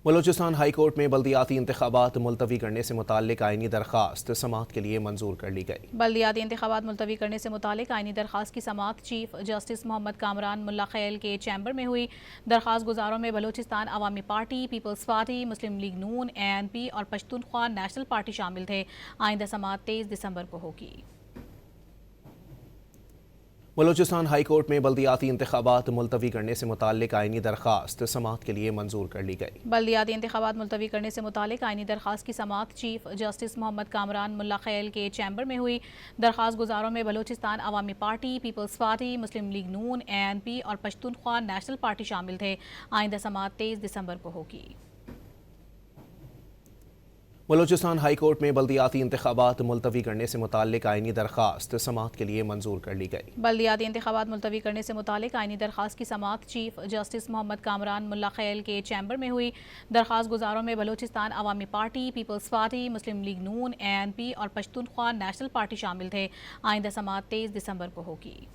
Balochistan high court میں بلدیاتی انتخابات ملتوی کرنے سے متعلق آئینی درخواست سماعت کے لیے منظور کر لی گئی۔ بلدیاتی انتخابات ملتوی کرنے سے متعلق آئینی درخواست کی سماعت چیف جسٹس محمد کامران ملا خیل کے چیمبر میں ہوئی۔ درخواست گزاروں میں بلوچستان عوامی پارٹی، پیپلز پارٹی، مسلم لیگ نون، ANP اور پشتونخوا نیشنل پارٹی شامل تھے۔ آئندہ سماعت 23 دسمبر کو ہوگی۔ بلوچستان ہائی کورٹ میں بلدیاتی انتخابات ملتوی کرنے سے متعلق آئینی درخواست سماعت کے لیے منظور کر لی گئی۔ بلدیاتی انتخابات ملتوی کرنے سے متعلق آئینی درخواست کی سماعت چیف جسٹس محمد کامران ملا خیل کے چیمبر میں ہوئی۔ درخواست گزاروں میں بلوچستان عوامی پارٹی، پیپلز پارٹی، مسلم لیگ نون، ANP اور پشتونخوا نیشنل پارٹی شامل تھے۔ آئندہ سماعت 23 دسمبر کو ہوگی۔ بلوچستان ہائی کورٹ میں بلدیاتی انتخابات ملتوی کرنے سے متعلق آئینی درخواست سماعت کے لیے منظور کر لی گئی۔ بلدیاتی انتخابات ملتوی کرنے سے متعلق آئینی درخواست کی سماعت چیف جسٹس محمد کامران ملا خیل کے چیمبر میں ہوئی۔ درخواست گزاروں میں بلوچستان عوامی پارٹی، پیپلز پارٹی، مسلم لیگ نون، ANP اور پشتونخوا نیشنل پارٹی شامل تھے۔ آئندہ سماعت 23 دسمبر کو ہوگی۔